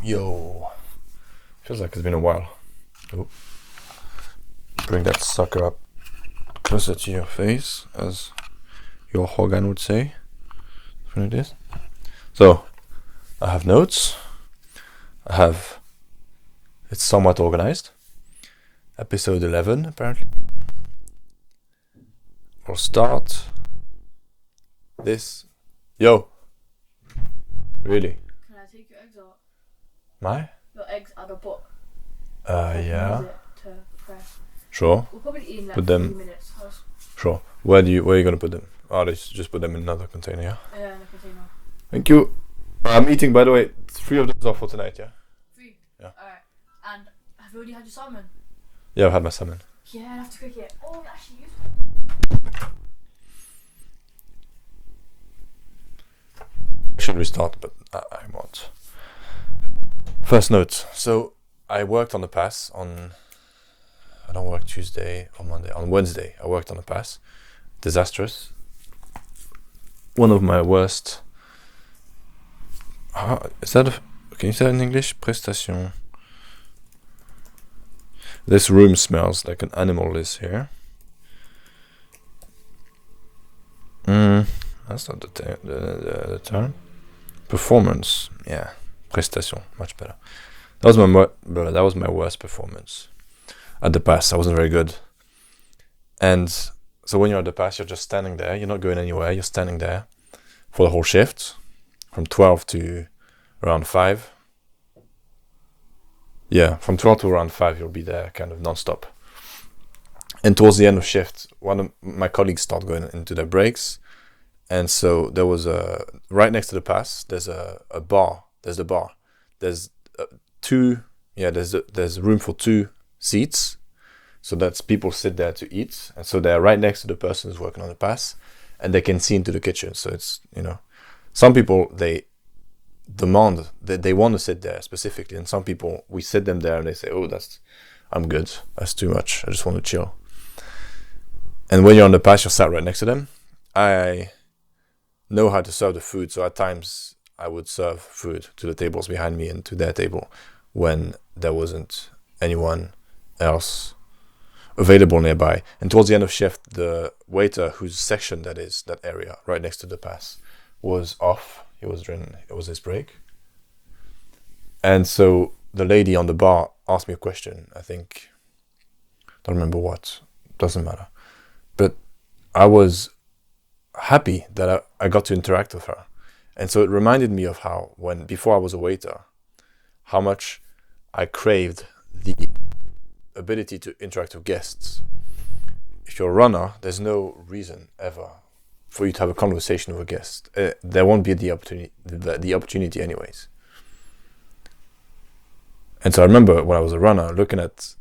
Yo, feels like it's been a while. Oh, bring that sucker up closer to your face, as your Hogan would say. That's what it is. So, I have notes. It's somewhat organized. Episode 11, apparently. We'll start this. Yo! Really? Can I take your eggs out? My? Your eggs out of pot. Yeah. Use it to fry. Sure. We'll probably eat in like Put them- 3 minutes. Sure. Where are you gonna put them? Oh, let's just put them in another container, yeah? Yeah, in a container. Thank you. I'm eating, by the way. 3 of those are for tonight, yeah? 3? Yeah. Alright. And have you already had your salmon? Yeah, I've had my salmon. Yeah, I have to cook it. Oh, actually, you Should restart, but I won't. First note. So I worked on the pass on. I don't work Tuesday or Monday. On Wednesday, I worked on the pass. Disastrous. One of my worst. Is that can you say it in English? Prestation. This room smells like an animal is here. That's not the term. Performance, yeah, prestation, much better. That was my worst performance at the pass. I wasn't very good, and so when you're at the pass, you're just standing there. You're not going anywhere. You're standing there for the whole shift, from 12 to around 5. Yeah, from 12 to around 5, you'll be there, kind of non-stop. And towards the end of shift, one of my colleagues started going into their breaks. And so there was right next to the pass, there's a bar. There's the bar. There's there's room for 2 seats. So that's people sit there to eat. And so they're right next to the person who's working on the pass. And they can see into the kitchen. So it's, some people, they demand, they want to sit there specifically. And some people, we sit them there and they say, I'm good. That's too much. I just want to chill. And when you're on the pass, you're sat right next to them. I know how to serve the food, so at times I would serve food to the tables behind me and to their table when there wasn't anyone else available nearby. And towards the end of shift, the waiter whose section that is, that area right next to the pass, was off. It was his break. And so the lady on the bar asked me a question. I don't remember what, doesn't matter. But I was happy that I got to interact with her. And so it reminded me of how, before I was a waiter, how much I craved the ability to interact with guests. If you're a runner, there's no reason ever for you to have a conversation with a guest. There won't be the opportunity anyways. And so I remember when I was a runner, looking at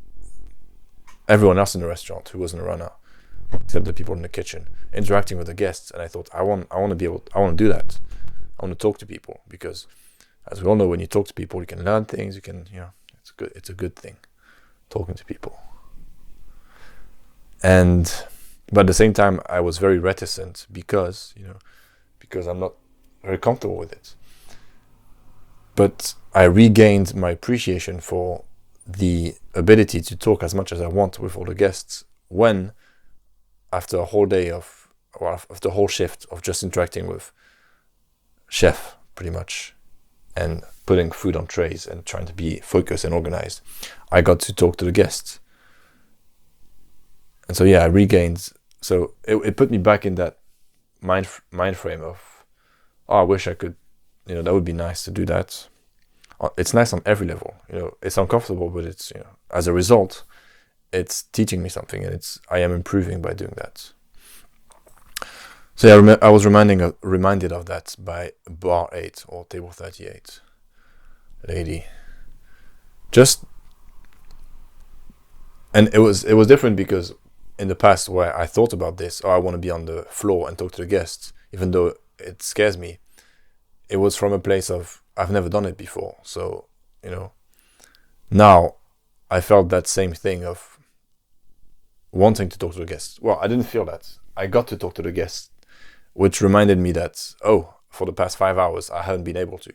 everyone else in the restaurant who wasn't a runner, except the people in the kitchen, interacting with the guests, and I thought I want to do that. I want to talk to people, because as we all know, when you talk to people, you can learn things. You can, it's a good thing, talking to people. But at the same time, I was very reticent because I'm not very comfortable with it. But I regained my appreciation for the ability to talk as much as I want with all the guests when, after a whole shift of just interacting with chef, pretty much, and putting food on trays and trying to be focused and organized, I got to talk to the guests. And so, I regained. So it put me back in that mind frame of, I wish I could, that would be nice to do that. It's nice on every level. It's uncomfortable, but it's, as a result, it's teaching me something, and I am improving by doing that. So I was reminded of that by bar 8 or table 38 lady. And it was different, because in the past where I thought about this, I want to be on the floor and talk to the guests, even though it scares me, it was from a place of, I've never done it before. So, now I felt that same thing of wanting to talk to the guests. Well, I didn't feel that. I got to talk to the guests, which reminded me that, for the past 5 hours, I hadn't been able to.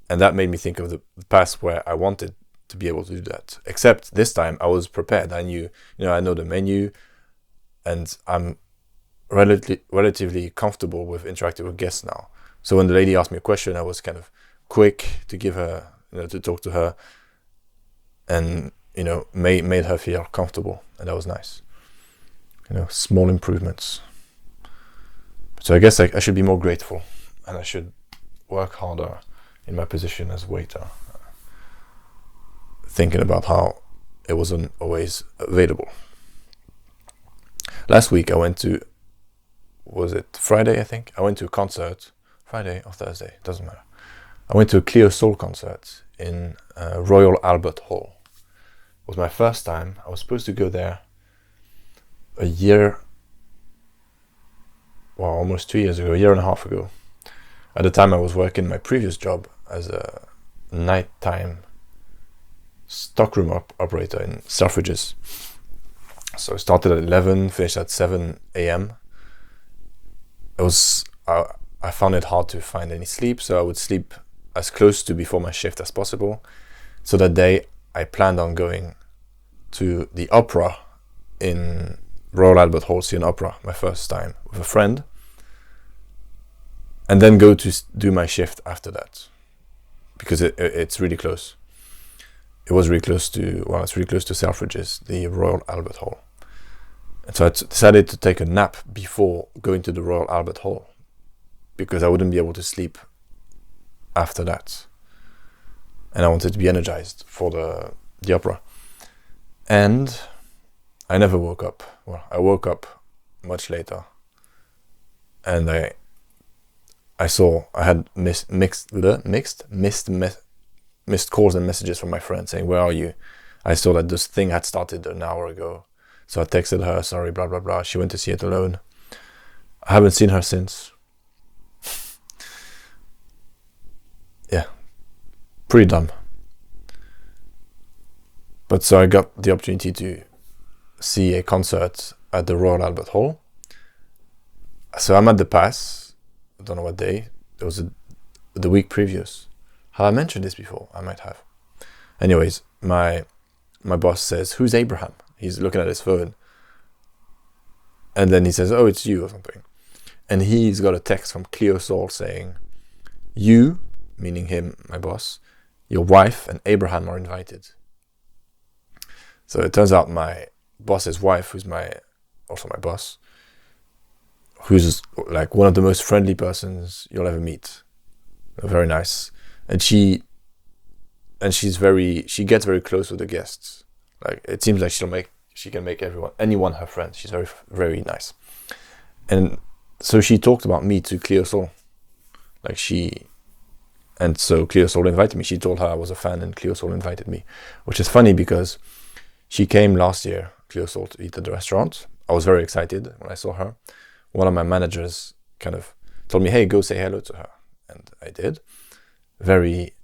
And that made me think of the past where I wanted to be able to do that. Except this time I was prepared. I knew, I know the menu, and I'm relatively comfortable with interacting with guests now. So when the lady asked me a question, I was kind of quick to give her, to talk to her, and made her feel comfortable, and that was nice. Small improvements. So I guess I should be more grateful, and I should work harder in my position as waiter, thinking about how it wasn't always available. Last week I went to, was it Friday, I think? I went to a concert, Friday or Thursday, doesn't matter. I went to a Cleo Soul concert in Royal Albert Hall. It was my first time. I was supposed to go there almost 2 years ago, a year and a half ago. At the time I was working my previous job as a nighttime stockroom operator in Selfridges. So I started at 11, finished at 7 a.m. I found it hard to find any sleep, so I would sleep as close to before my shift as possible. So that day I planned on going to the opera in Royal Albert Hall, see an opera, my first time, with a friend, and then go to do my shift after that, because it's really close. It was really close to, it's really close to Selfridges, the Royal Albert Hall. And so I decided to take a nap before going to the Royal Albert Hall, because I wouldn't be able to sleep after that. And I wanted to be energized for the opera. And I never woke up. Well, I woke up much later, and I saw I had missed calls and messages from my friend saying, "Where are you?" I saw that this thing had started an hour ago, so I texted her, "Sorry, blah blah blah." She went to see it alone. I haven't seen her since. Yeah, pretty dumb. But so I got the opportunity to see a concert at the Royal Albert Hall. So I'm at the Pass. I don't know what day. It was the week previous. Have I mentioned this before? I might have. Anyways, my boss says, "Who's Abraham?" He's looking at his phone. And then he says, "Oh, it's you," or something. And he's got a text from Cleo Soul saying, "You," meaning him, my boss, "your wife and Abraham are invited." So it turns out my boss's wife, who's also my boss, who's like one of the most friendly persons you'll ever meet. Very nice. And she gets very close with the guests. Like, it seems like she can make anyone her friend. She's very, very nice. And so she talked about me to Cleo Soul. And so Cleo Soul invited me. She told her I was a fan, and Cleo Soul invited me, which is funny because she came last year, Cleo Soul, to eat at the restaurant. I was very excited when I saw her. One of my managers kind of told me, "Hey, go say hello to her." And I did. Very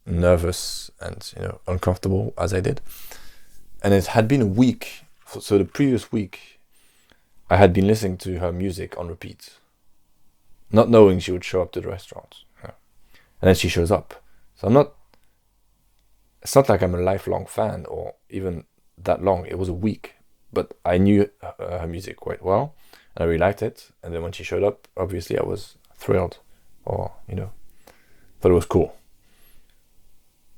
nervous and uncomfortable as I did. And it had been a week. So the previous week, I had been listening to her music on repeat, not knowing she would show up to the restaurant. Yeah. And then she shows up. So it's not like I'm a lifelong fan or even that long. It was a week, but I knew her music quite well, and I really liked it. And then when she showed up, obviously I was thrilled, or thought it was cool.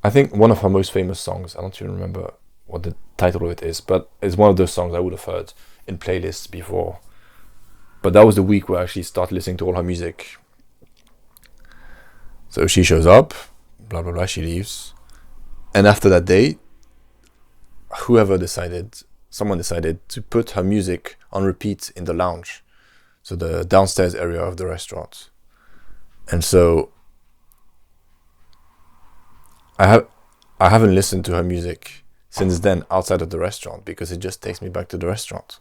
I think one of her most famous songs, I don't even remember what the title of it is, but it's one of those songs I would have heard in playlists before. But that was the week where I actually started listening to all her music. So she shows up, blah blah blah, she leaves. And after that day, someone decided to put her music on repeat in the lounge, so the downstairs area of the restaurant. And so I haven't listened to her music since then outside of the restaurant, because it just takes me back to the restaurant.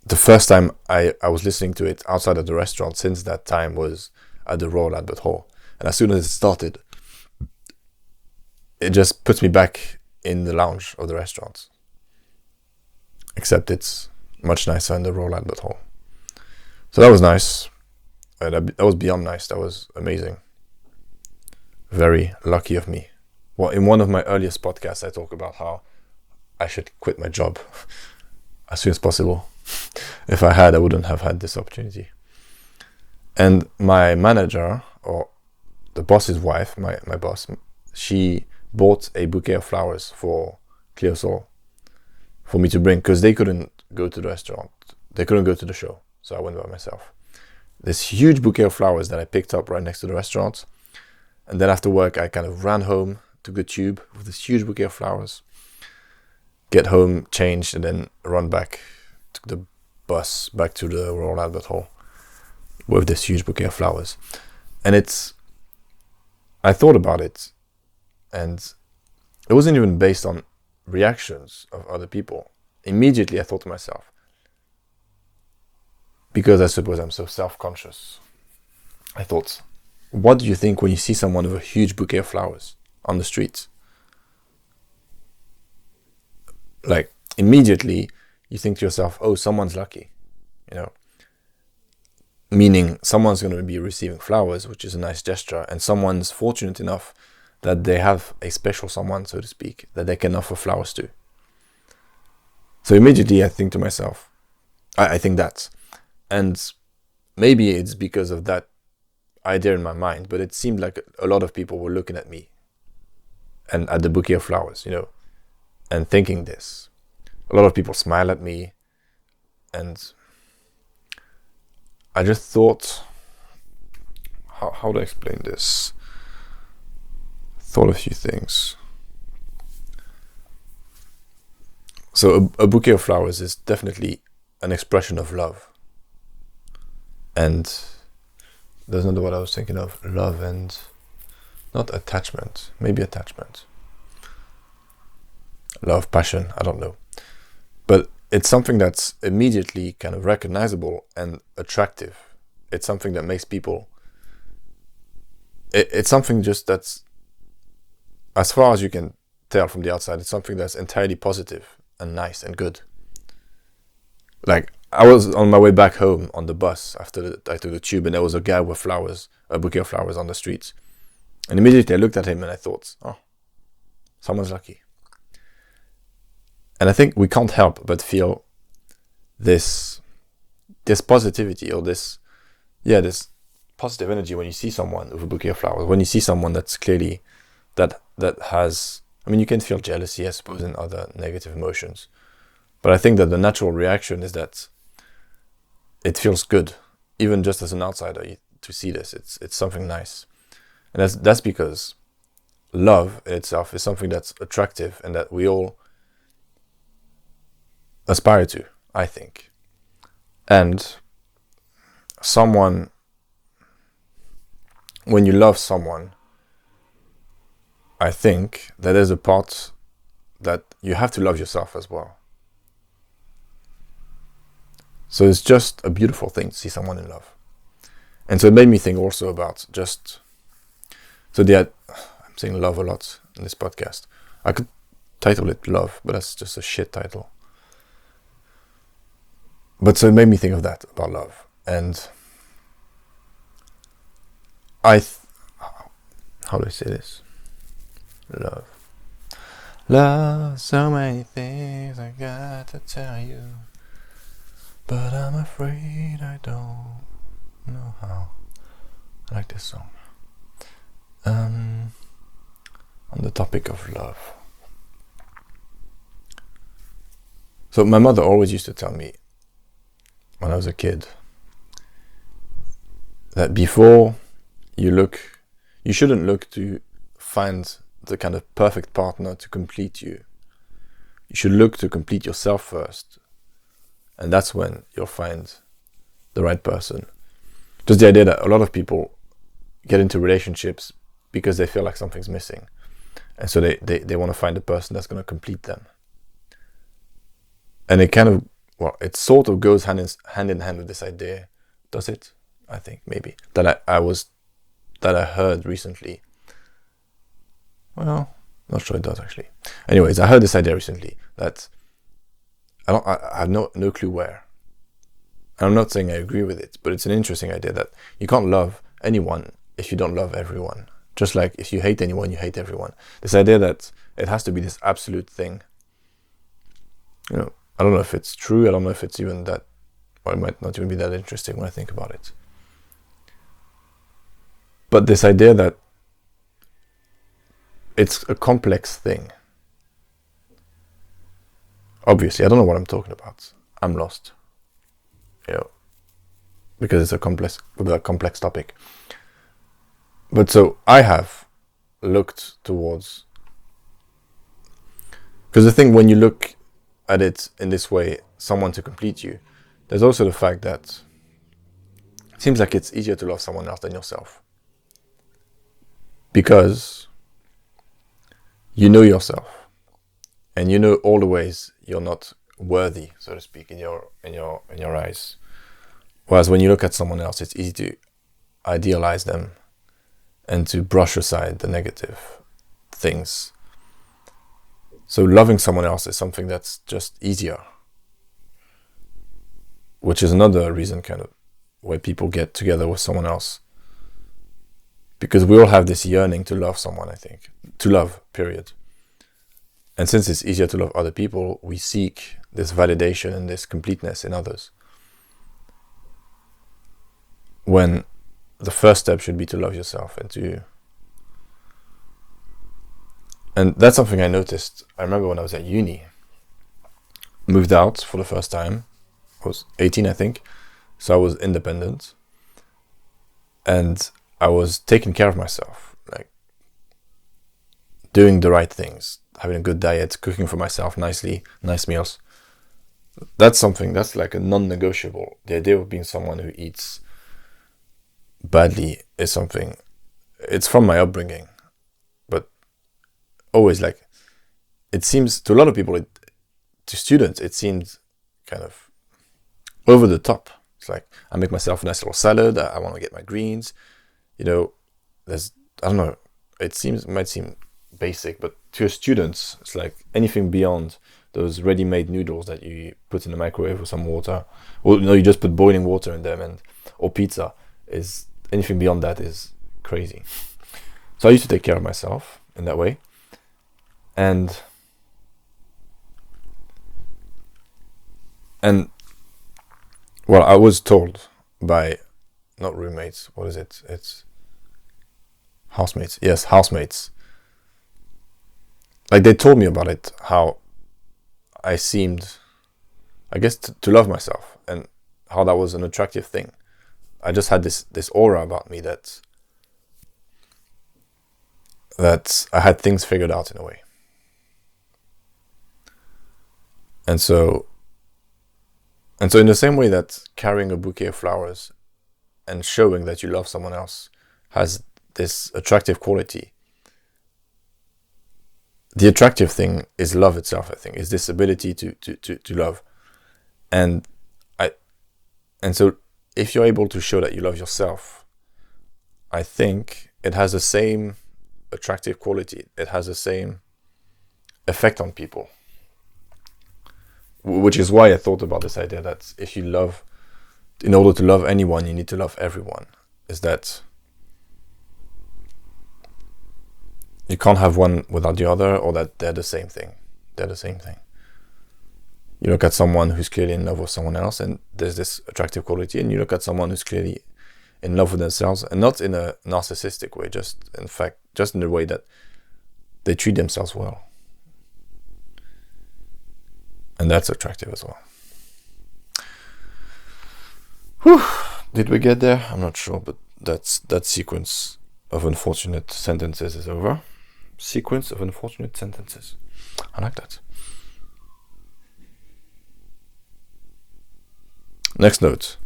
The first time I was listening to it outside of the restaurant since that time was at the Royal Albert Hall. And as soon as it started, it just puts me back in the lounge of the restaurant. Except it's much nicer in the Royal Albert Hall. So that was nice. That was beyond nice. That was amazing. very lucky of me. Well, in one of my earliest podcasts, I talk about how I should quit my job as soon as possible. If I had, I wouldn't have had this opportunity. And my manager, or the boss's wife, my boss, she bought a bouquet of flowers for Cleo Sol for me to bring, because they couldn't go to the restaurant. They couldn't go to the show. So I went by myself. This huge bouquet of flowers that I picked up right next to the restaurant. And then after work, I kind of ran home, took the tube with this huge bouquet of flowers, get home, changed, and then run back, took the bus back to the Royal Albert Hall with this huge bouquet of flowers. And I thought about it, and it wasn't even based on reactions of other people. Immediately I thought to myself, because I suppose I'm so self-conscious, I thought, what do you think when you see someone with a huge bouquet of flowers on the street? Like, immediately you think to yourself, oh, someone's lucky, you know, meaning someone's going to be receiving flowers, which is a nice gesture, and someone's fortunate enough that they have a special someone, so to speak, that they can offer flowers to. So immediately I think to myself, I think that. And maybe it's because of that idea in my mind, but it seemed like a lot of people were looking at me and at the bouquet of flowers, you know, and thinking this. A lot of people smile at me, and I just thought, how to explain this? Thought a few things. So a bouquet of flowers is definitely an expression of love. And there's another word I was thinking of, love and not attachment, maybe attachment. Love, passion, I don't know. But it's something that's immediately kind of recognizable and attractive. It's something that makes people... It's something just that's, as far as you can tell from the outside, it's something that's entirely positive and nice and good. Like, I was on my way back home on the bus after I took the tube, and there was a guy with flowers, a bouquet of flowers on the streets. And immediately I looked at him and I thought, oh, someone's lucky. And I think we can't help but feel this positivity, or this positive energy when you see someone with a bouquet of flowers, when you see someone that's clearly, that has, I mean, you can feel jealousy, I suppose, and other negative emotions. But I think that the natural reaction is that it feels good, even just as an outsider, to see this. It's something nice. And that's because love in itself is something that's attractive and that we all aspire to, I think. And when you love someone, I think that there's a part that you have to love yourself as well. So it's just a beautiful thing to see someone in love. And so it made me think also about I'm saying love a lot in this podcast. I could title it Love, but that's just a shit title. But so it made me think of that, about love. And how do I say this? Love. Love, so many things I got to tell you, but I'm afraid I don't know how. I like this song. On the topic of love. So my mother always used to tell me when I was a kid that before you shouldn't look to find the kind of perfect partner to complete you. You should look to complete yourself first. And that's when you'll find the right person. Just the idea that a lot of people get into relationships because they feel like something's missing. And so they want to find a person that's going to complete them. And it sort of goes hand in hand with this idea. Does it? I think maybe. That I heard recently. Well, not sure it does actually. Anyways, I heard this idea recently that I have no clue where. And I'm not saying I agree with it, but it's an interesting idea that you can't love anyone if you don't love everyone. Just like if you hate anyone, you hate everyone. This idea that it has to be this absolute thing. You know, I don't know if it's true. I don't know if it's even that, or it might not even be that interesting when I think about it. But this idea that it's a complex thing. Obviously, I don't know what I'm talking about. I'm lost. You know, because it's a complex topic. But so I have looked towards, because the thing, when you look at it in this way, someone to complete you, there's also the fact that it seems like it's easier to love someone else than yourself, because you know yourself and you know all the ways you're not worthy, so to speak, in your eyes. Whereas when you look at someone else, it's easy to idealize them and to brush aside the negative things. So loving someone else is something that's just easier, which is another reason kind of why people get together with someone else. Because we all have this yearning to love someone, I think. To love, period. And since it's easier to love other people, we seek this validation and this completeness in others. When the first step should be to love yourself and that's something I noticed. I remember when I was at uni, moved out for the first time. I was 18, I think. So I was independent. And I was taking care of myself, like doing the right things, having a good diet, cooking for myself nicely, nice meals. That's something, that's like a non-negotiable. The idea of being someone who eats badly is something, it's from my upbringing. But always, like, it seems to a lot of people, to students, it seems kind of over the top. It's like, I make myself a nice little salad, I want to get my greens. You know, there's, I don't know, it might seem basic, but to students, it's like anything beyond those ready-made noodles that you put in the microwave with some water. Well, no, you just put boiling water in them, or pizza. Is anything beyond that is crazy. So I used to take care of myself in that way. And well, I was told by, not roommates, what is it? It's housemates. Yes, housemates. Like, they told me about it, how I seemed, I guess, to love myself, and how that was an attractive thing. I just had this aura about me that I had things figured out in a way. And so in the same way that carrying a bouquet of flowers and showing that you love someone else has this attractive quality, the attractive thing is love itself, I think, is this ability to love. And so if you're able to show that you love yourself, I think it has the same attractive quality. It has the same effect on people. Which is why I thought about this idea that if you love, in order to love anyone, you need to love everyone. Is that you can't have one without the other, or that they're the same thing. They're the same thing. You look at someone who's clearly in love with someone else, and there's this attractive quality, and you look at someone who's clearly in love with themselves, and not in a narcissistic way, just in the way that they treat themselves well. And that's attractive as well. Whew. Did we get there? I'm not sure, but that sequence of unfortunate sentences is over. Sequence of unfortunate sentences. I like that. Next note.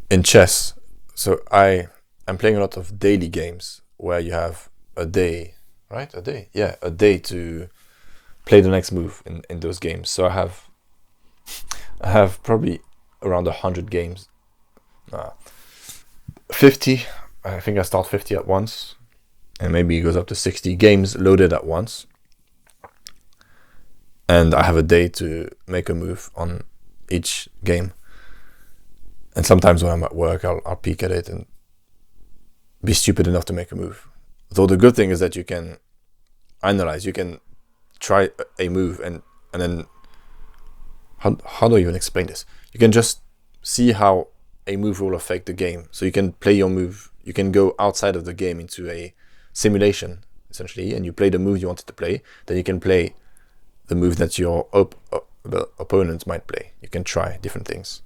In chess, so I'm playing a lot of daily games where you have a day, right? A day? Yeah, a day to play the next move in those games. So I have probably around 100 games. 50, I think I start 50 at once. And maybe it goes up to 60 games loaded at once. And I have a day to make a move on each game. And sometimes when I'm at work, I'll peek at it and be stupid enough to make a move. Though the good thing is that you can analyze, you can try a move and then how do I even explain this? You can just see how a move will affect the game. So you can play your move, you can go outside of the game into a simulation essentially, and you play the move you wanted to play. Then you can play the move that your the opponent might play. You can try different things,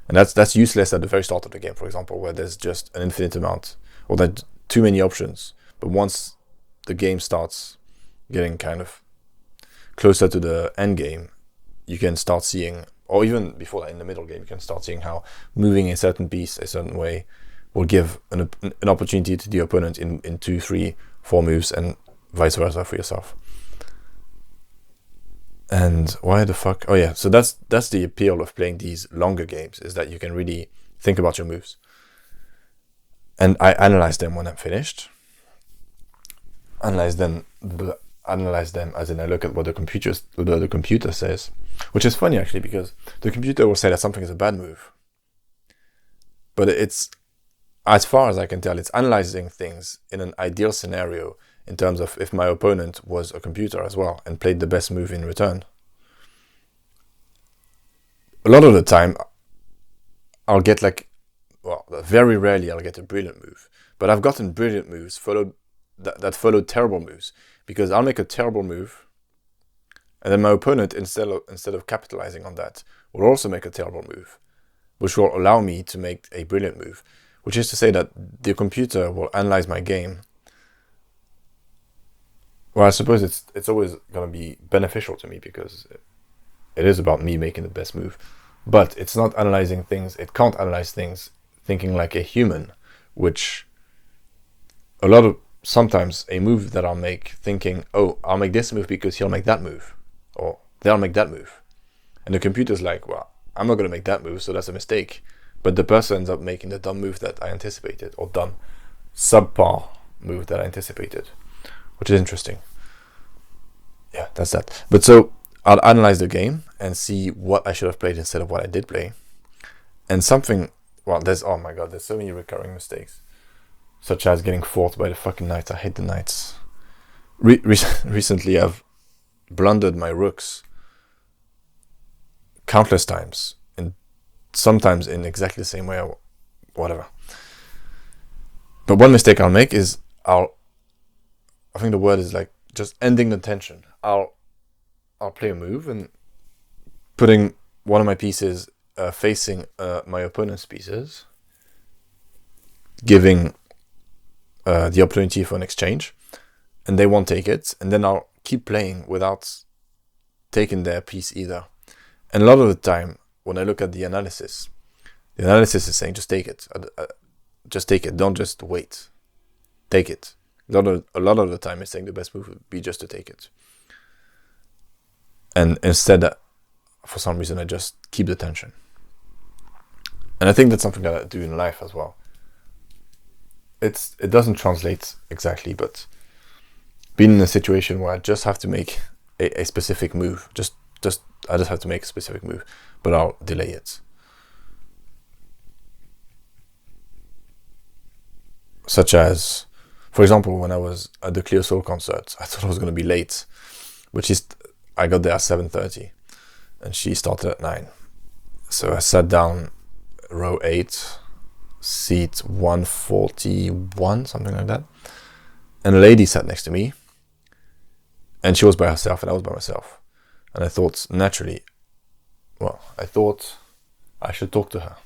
and that's useless at the very start of the game, for example, where there's just an infinite amount or that too many options. But once the game starts getting kind of closer to the end game, you can start seeing, or even before that in the middle game, you can start seeing how moving a certain piece a certain way will give an opportunity to the opponent in 2, 3, 4 moves, and vice versa for yourself. And why the fuck? Oh yeah, so that's the appeal of playing these longer games, is that you can really think about your moves. And I analyze them when I'm finished. Analyze them as in I look at what the computer says, which is funny actually, because the computer will say that something is a bad move, but it's, as far as I can tell, it's analyzing things in an ideal scenario in terms of if my opponent was a computer as well and played the best move in return. A lot of the time I'll get very rarely I'll get a brilliant move, but I've gotten brilliant moves that followed terrible moves, because I'll make a terrible move and then my opponent, instead of capitalizing on that, will also make a terrible move, which will allow me to make a brilliant move, which is to say that the computer will analyze my game. Well, I suppose it's always going to be beneficial to me because it is about me making the best move, but it's not analyzing things. It can't analyze things thinking like a human, which sometimes a move that I'll make thinking, oh, I'll make this move because he'll make that move, or they'll make that move. And the computer's like, well, I'm not going to make that move, so that's a mistake. But the person ends up making the dumb move that I anticipated, or dumb subpar move that I anticipated, which is interesting. Yeah, that's that. But so I'll analyze the game and see what I should have played instead of what I did play. And there's so many recurring mistakes, such as getting fought by the fucking knights. I hate the knights. Recently I've blundered my rooks countless times, and sometimes in exactly the same way or whatever. But one mistake I'll make is I think the word is like just ending the tension. I'll play a move and putting one of my pieces facing my opponent's pieces, giving the opportunity for an exchange, and they won't take it, and then I'll keep playing without taking their piece either. And a lot of the time when I look at the analysis is saying just take it, just take it, don't just wait, take it. A lot of the time it's saying the best move would be just to take it, and instead for some reason I just keep the tension. And I think that's something that I do in life as well. It doesn't translate exactly, but being in a situation where I just have to make a specific move, I just have to make a specific move, but I'll delay it. Such as, for example, when I was at the Clear Soul concert, I thought I was going to be late, I got there at 7:30, and she started at 9. So I sat down, row 8, seat 141, something like that. And a lady sat next to me, and she was by herself, and I was by myself. And I thought I should talk to her.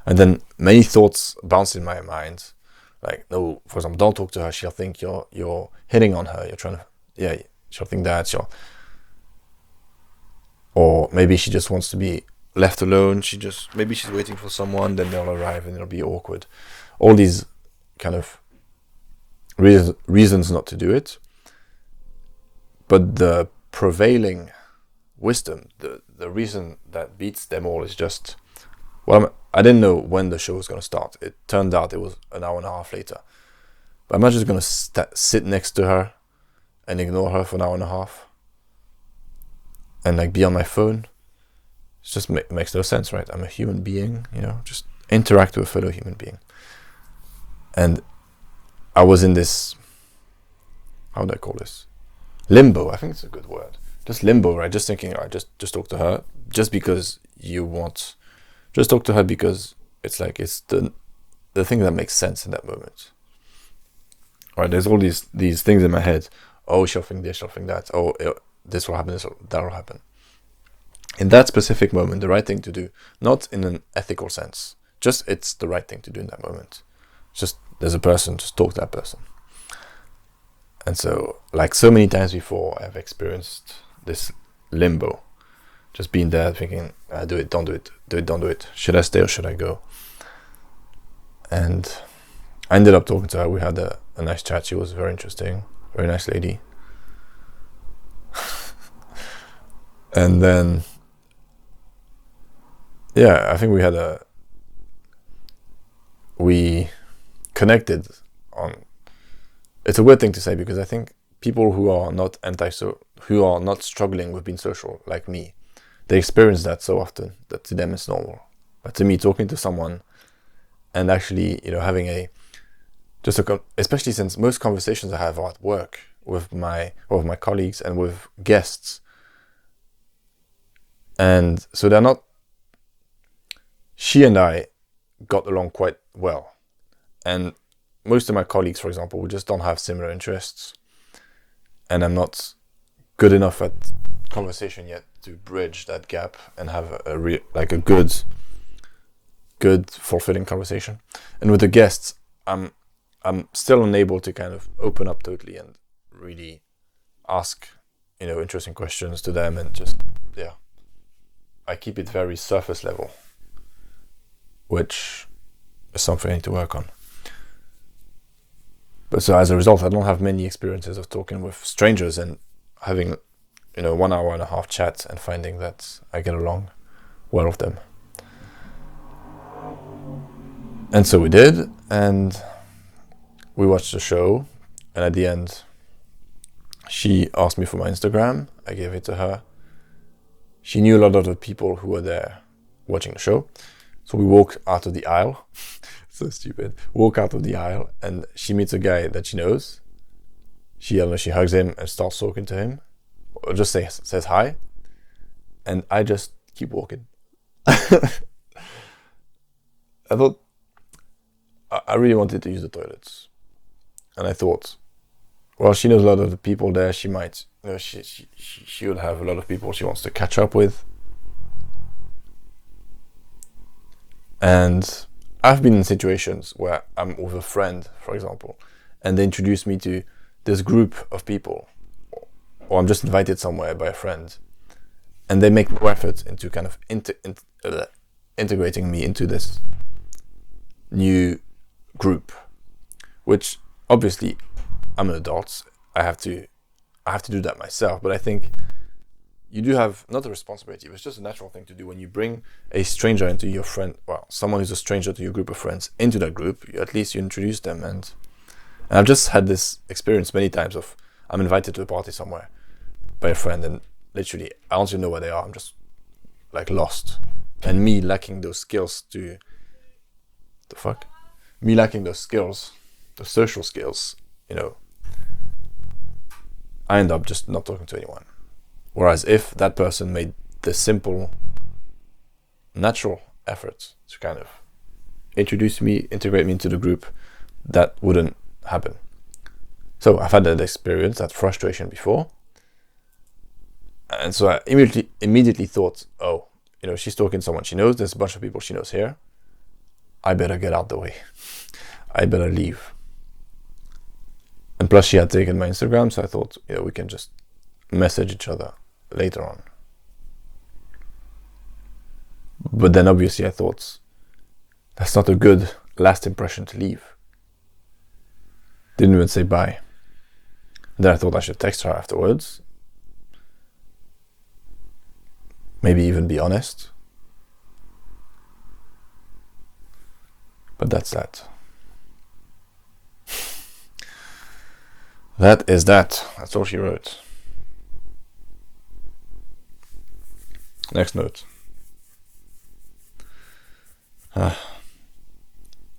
And then many thoughts bounced in my mind, like, no, for example, don't talk to her. She'll think you're hitting on her. You're trying to, she'll think that. Or maybe she just wants to be left alone. Maybe she's waiting for someone, then they'll arrive and it'll be awkward. All these kind of reasons not to do it. But the prevailing wisdom, the reason that beats them all is just, I didn't know when the show was going to start. It turned out it was an hour and a half later. But I'm not just going to sit next to her and ignore her for an hour and a half and like be on my phone. It just makes no sense, right? I'm a human being, just interact with a fellow human being. And I was in this, how would I call this? Limbo, I think it's a good word. Just limbo, right? Just thinking, all right, just talk to her. Just because you want, just talk to her because it's like, it's the thing that makes sense in that moment. All right, there's all these things in my head. Oh, she'll think this, she'll think that. Oh, this will happen, that will happen. In that specific moment, the right thing to do, not in an ethical sense, just it's the right thing to do in that moment. Just, there's a person, just talk to that person. And so, like so many times before, I've experienced this limbo. Just being there thinking, do it, don't do it, do it, don't do it. Should I stay or should I go? And I ended up talking to her. We had a nice chat. She was very interesting, very nice lady. And then, yeah, I think we connected on, it's a weird thing to say because I think people who are not who are not struggling with being social like me, they experience that so often that to them it's normal. But to me, talking to someone and actually, having especially since most conversations I have are at work with my colleagues and with guests, and so they're not. She and I got along quite well, and most of my colleagues, for example, we just don't have similar interests, and I'm not good enough at conversation yet to bridge that gap and have a good fulfilling conversation. And with the guests, I'm still unable to kind of open up totally and really ask interesting questions to them, and just I keep it very surface level, which is something I need to work on. But so as a result, I don't have many experiences of talking with strangers and having 1 hour and a half chat and finding that I get along well with them. And so we did, and we watched the show, and at the end she asked me for my Instagram. I gave it to her. She knew a lot of the people who were there watching the show, so we walk out of the aisle. So stupid. Walk out of the aisle, and she meets a guy that she knows. She hugs him and starts talking to him, or just says hi, and I just keep walking. I thought I really wanted to use the toilets, and I thought, well, she knows a lot of the people there. She might, she would have a lot of people she wants to catch up with, and I've been in situations where I'm with a friend, for example, and they introduce me to this group of people, or I'm just invited somewhere by a friend, and they make no effort into kind of integrating me into this new group, which obviously I'm an adult. I have to do that myself, but I think you do have not a responsibility, but it's just a natural thing to do when you bring a stranger into your friend, well, someone who's a stranger to your group of friends into that group. At least you introduce them, and I've just had this experience many times of I'm invited to a party somewhere by a friend, and literally I don't even know where they are. I'm just like lost, and me lacking those skills me lacking those skills, the social skills, I end up just not talking to anyone. Whereas if that person made the simple, natural effort to kind of integrate me into the group, that wouldn't happen. So I've had that experience, that frustration before. And so I immediately thought, oh, she's talking to someone she knows. There's a bunch of people she knows here. I better get out the way. I better leave. And plus she had taken my Instagram, so I thought, we can just message each other later on. But then obviously I thought, that's not a good last impression to leave. Didn't even say bye. And then I thought I should text her afterwards. Maybe even be honest. But that's that. That is that. That's all she wrote. Next note.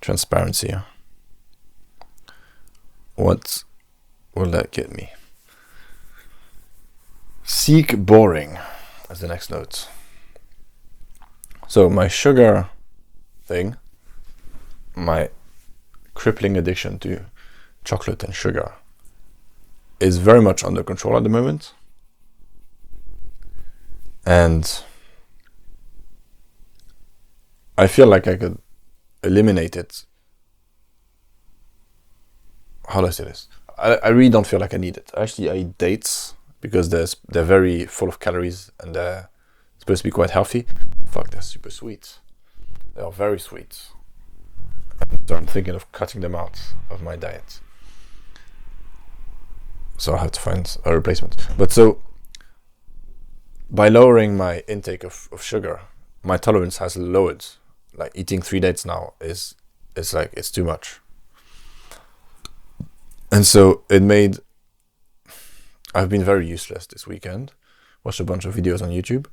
Transparency. What will that get me? Seek boring as the next note. So my sugar thing, my crippling addiction to chocolate and sugar, is very much under control at the moment. And I feel like I could eliminate it. How do I say this? I really don't feel like I need it. Actually, I eat dates because they're very full of calories and they're supposed to be quite healthy. Fuck, they're super sweet. They are very sweet. So I'm thinking of cutting them out of my diet. So I have to find a replacement. But so, by lowering my intake of sugar, my tolerance has lowered. Like eating 3 dates now is like, it's too much. And so I've been very useless this weekend. Watched a bunch of videos on YouTube.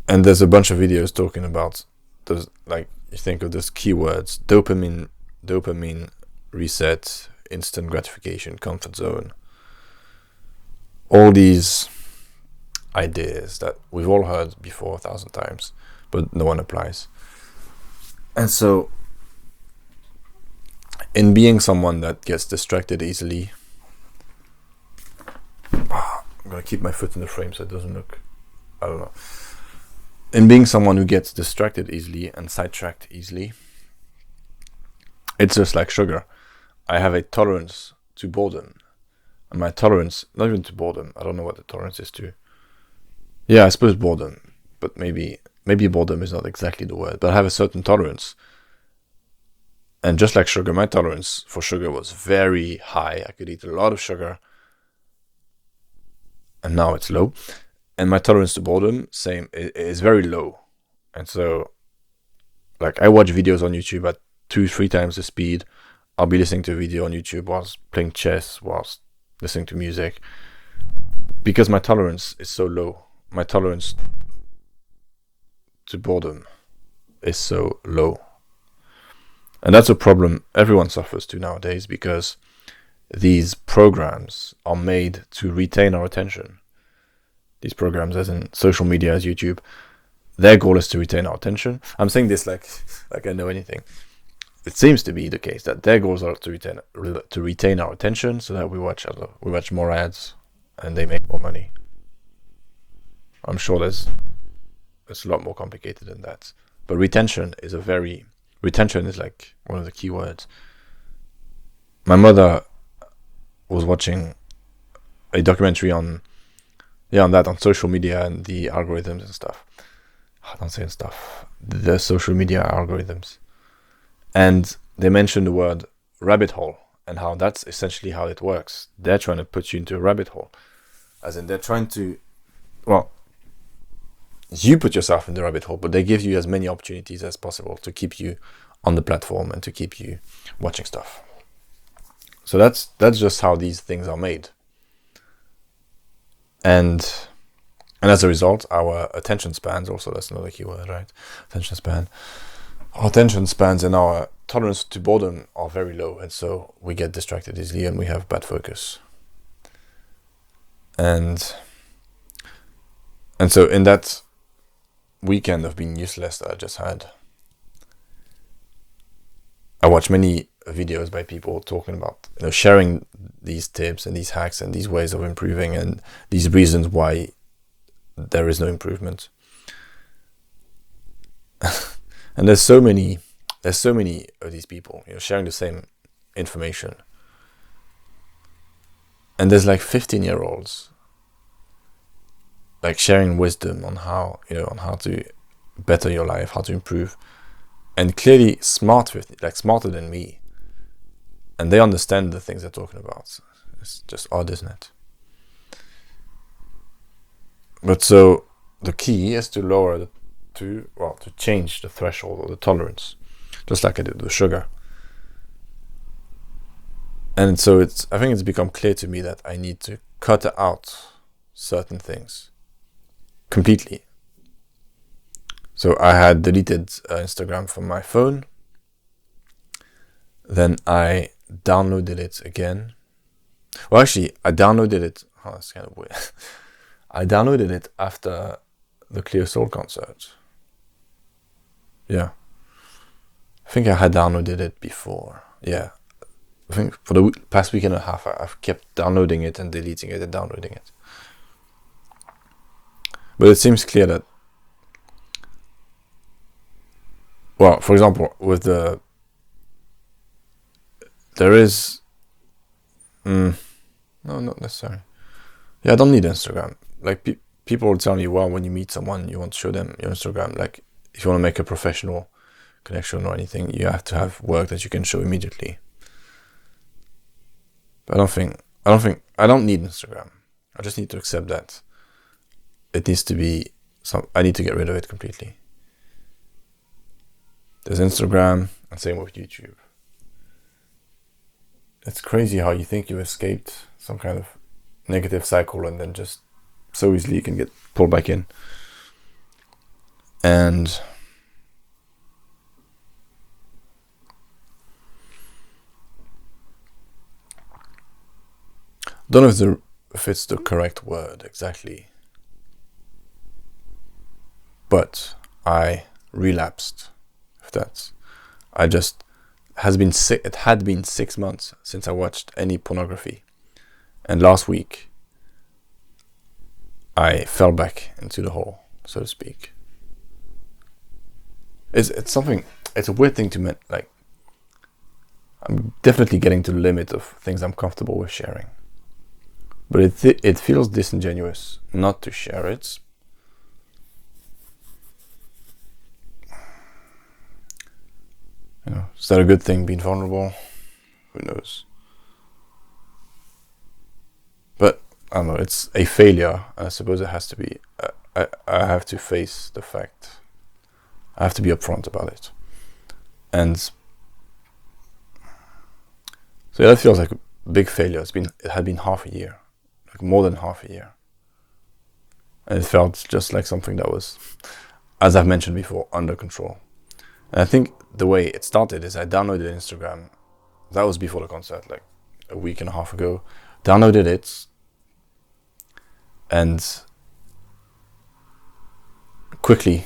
And there's a bunch of videos talking about those, like, you think of those keywords: dopamine reset, instant gratification, comfort zone. All these ideas that we've all heard before 1,000 times, but no one applies. And so, in being someone that gets distracted easily, I'm gonna keep my foot in the frame so it doesn't look, I don't know. In being someone who gets distracted easily and sidetracked easily, it's just like sugar. I have a tolerance to boredom. And my tolerance, not even to boredom, I don't know what the tolerance is to. Yeah, I suppose boredom, but maybe boredom is not exactly the word, but I have a certain tolerance. And just like sugar, my tolerance for sugar was very high. I could eat a lot of sugar, and now it's low. And my tolerance to boredom, same, is very low. And so, like, I watch videos on YouTube at 2-3 times the speed. I'll be listening to a video on YouTube whilst playing chess, whilst listening to music, because my tolerance is so low. My tolerance to boredom is so low. And that's a problem everyone suffers to nowadays, because these programs are made to retain our attention. These programs, as in social media, as YouTube, their goal is to retain our attention. I'm saying this like I know anything. It seems to be the case that their goals are to retain our attention, so that we watch more ads and they make more money. I'm sure it's a lot more complicated than that. But retention is like one of the key words. My mother was watching a documentary on social media and the algorithms and stuff. Don't say stuff. The social media algorithms. And they mentioned the word rabbit hole, and how that's essentially how it works. They're trying to put you into a rabbit hole. As in, they're trying to, well, you put yourself in the rabbit hole, but they give you as many opportunities as possible to keep you on the platform and to keep you watching stuff. So that's just how these things are made. And as a result, our attention spans, also, that's another key word, right? Attention span. Our attention spans and our tolerance to boredom are very low, and so we get distracted easily and we have bad focus. And so in that weekend of being useless that I just had, I watched many videos by people talking about, sharing these tips and these hacks and these ways of improving and these reasons why there is no improvement. And there's so many of these people, sharing the same information. And there's like 15-year-olds like sharing wisdom on how to better your life, how to improve, and clearly smarter than me. And they understand the things they're talking about. It's just odd, isn't it? But so the key is to to change the threshold or the tolerance, just like I did with sugar. And so I think it's become clear to me that I need to cut out certain things completely. So I had deleted Instagram from my phone. Then I downloaded it again. Well, actually, I downloaded it. Oh, that's kind of weird. I downloaded it after the Clear Soul concert. Yeah. I think I had downloaded it before. Yeah. I think for the past week and a half, I've kept downloading it and deleting it and downloading it. But it seems clear that, well, for example, with there is, no, not necessarily. Yeah, I don't need Instagram. Like, people will tell me, well, when you meet someone, you want to show them your Instagram. Like, if you want to make a professional connection or anything, you have to have work that you can show immediately. But I don't need Instagram. I just need to accept that it needs to be I need to get rid of it completely. There's Instagram, and same with YouTube. It's crazy how you think you escaped some kind of negative cycle, and then just so easily you can get pulled back in. And don't know if it's the correct word exactly, but I relapsed. If that's, it had been 6 months since I watched any pornography, and last week I fell back into the hole, so to speak. It's a weird thing to like. I'm definitely getting to the limit of things I'm comfortable with sharing. But it feels disingenuous not to share it. Is that a good thing, being vulnerable? Who knows? But I don't know, it's a failure. I suppose it has to be. I have to face the fact. I have to be upfront about it. And so yeah, that feels like a big failure. It had been half a year. Like more than half a year. And it felt just like something that was, as I've mentioned before, under control. And I think the way it started is I downloaded Instagram. That was before the concert, like a week and a half ago. Downloaded it, and quickly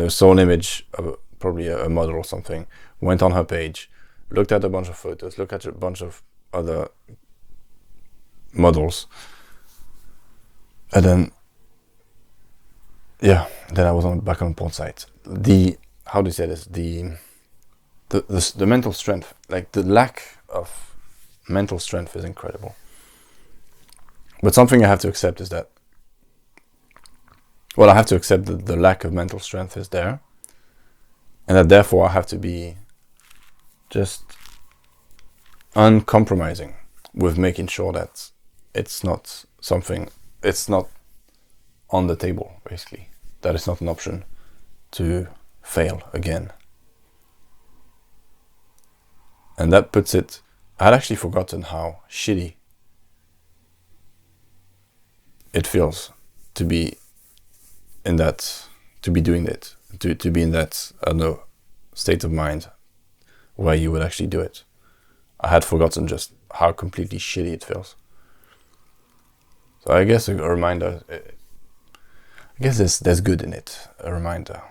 saw an image of probably a model or something, went on her page, looked at a bunch of photos, looked at a bunch of other models, and then I was back on the porn site. How do you say this? The mental strength, like the lack of mental strength, is incredible. But something I have to accept is that, well, I have to accept that the lack of mental strength is there, and that therefore I have to be just uncompromising with making sure that it's not on the table, basically. That it's not an option to fail again. And that puts it, I had actually forgotten how shitty it feels to be in that, to be doing it, to be in that, I don't know, state of mind where you would actually do it. I had forgotten just how completely shitty it feels. So I guess a reminder, I guess there's good in it, a reminder.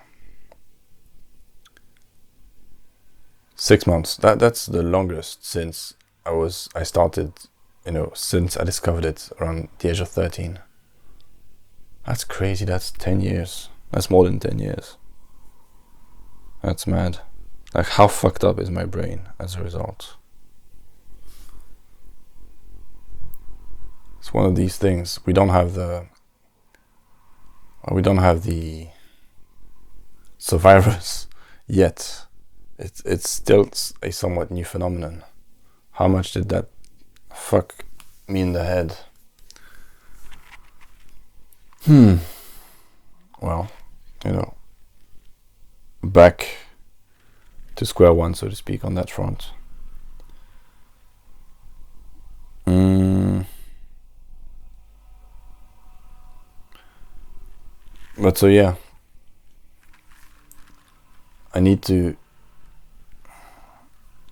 6 months, that's the longest since I started, since I discovered it around the age of 13. That's crazy, that's 10 years. That's more than 10 years. That's mad. Like, how fucked up is my brain as a result? It's one of these things. We don't have the survivors yet. It's still a somewhat new phenomenon. How much did that fuck me in the head? Well, back to square one, so to speak, on that front. But so yeah, I need to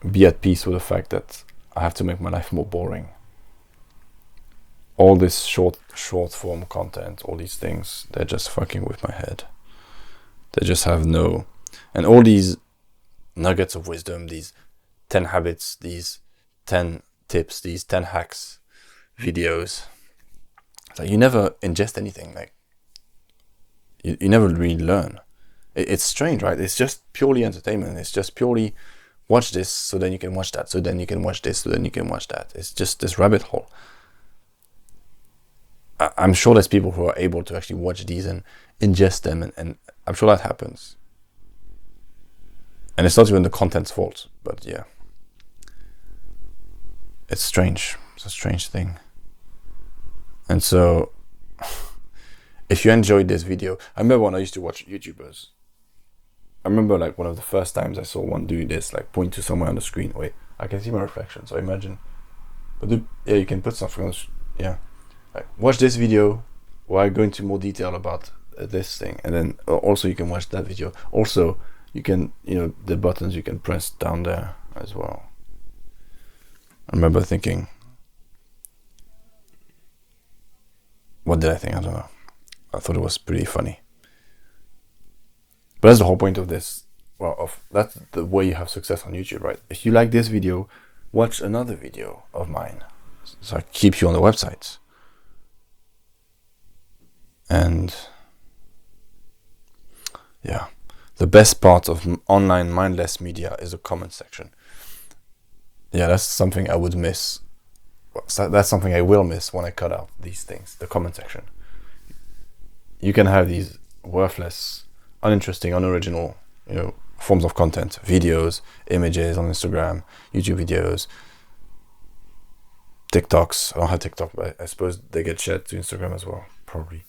be at peace with the fact that I have to make my life more boring. All this short form content, all these things, they're just fucking with my head. They just have no... And all these nuggets of wisdom, these 10 habits, these 10 tips, these 10 hacks videos, like you never ingest anything. Like you never really learn. It's strange, right? It's just purely entertainment. It's just purely watch this, so then you can watch that, so then you can watch this, so then you can watch that. It's just this rabbit hole. I'm sure there's people who are able to actually watch these and ingest them, and I'm sure that happens. And it's not even the content's fault, but yeah. It's strange. It's a strange thing. And so, if you enjoyed this video, I remember when I used to watch YouTubers. I remember like one of the first times I saw one do this, like point to somewhere on the screen. Wait, I can see my reflection, so imagine. But yeah, you can put something on the yeah. Like, watch this video where I go into more detail about this thing, and then also you can watch that video. Also, you can, the buttons you can press down there as well. I remember thinking, what did I think? I don't know. I thought it was pretty funny. But that's the whole point of this. Well, that's the way you have success on YouTube, right? If you like this video, watch another video of mine. So it keeps you on the website. And yeah, the best part of online mindless media is the comment section. Yeah, that's something I would miss. That's something I will miss when I cut out these things, the comment section. You can have these worthless, uninteresting, unoriginal, forms of content, videos, images on Instagram, YouTube videos, TikToks. I don't have TikTok, but I suppose they get shared to Instagram as well, probably.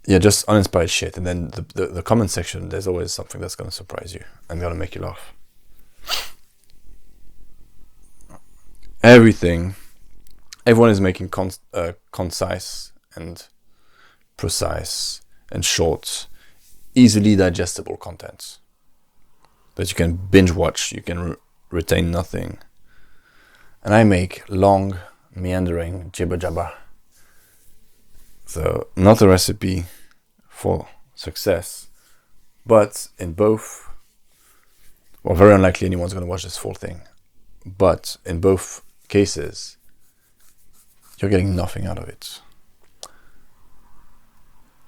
Yeah, just uninspired shit. And then the comment section, there's always something that's going to surprise you and going to make you laugh. Everyone is making concise and precise and short, easily digestible content that you can binge watch, you can retain nothing. And I make long, meandering jibber jabber. So, not a recipe for success, but in both, well, very unlikely anyone's going to watch this full thing, but in both cases, you're getting nothing out of it.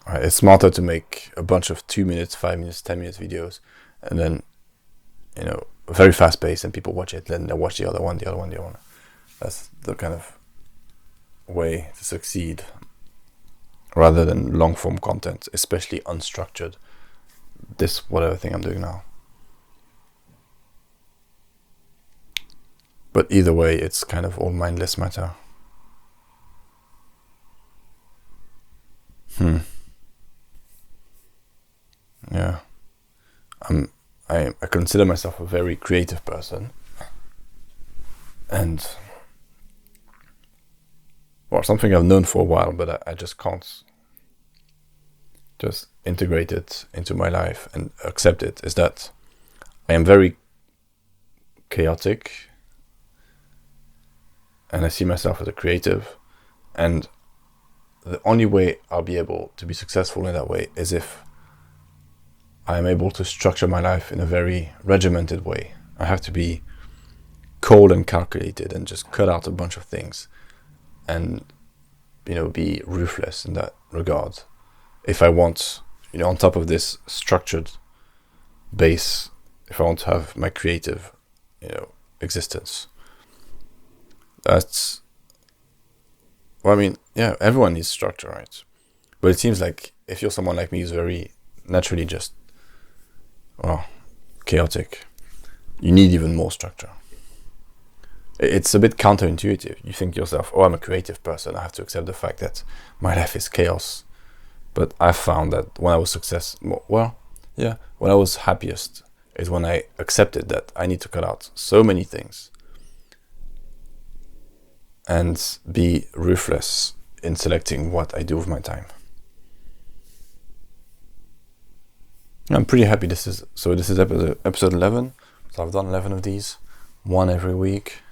All right, it's smarter to make a bunch of 2 minutes, 5 minutes, 10 minutes videos, and then, very fast paced, and people watch it, then they watch the other one. That's the kind of way to succeed, rather than long form content, especially unstructured. This whatever thing I'm doing now. But either way, it's kind of all mindless matter. Yeah. I consider myself a very creative person. And something I've known for a while, but I just can't just integrate it into my life and accept it, is that I am very chaotic, and I see myself as a creative, and the only way I'll be able to be successful in that way is if I am able to structure my life in a very regimented way. I have to be cold and calculated and just cut out a bunch of things and, be ruthless in that regard. If I want, on top of this structured base, if I want to have my creative, existence. That's, everyone needs structure, right? But it seems like if you're someone like me who's very naturally just, chaotic, you need even more structure. It's a bit counterintuitive. You think to yourself, I'm a creative person, I have to accept the fact that my life is chaos. But I found that when I was when I was happiest is when I accepted that I need to cut out so many things and be ruthless in selecting what I do with my time. I'm pretty happy this is episode 11. So I've done 11 of these, one every week.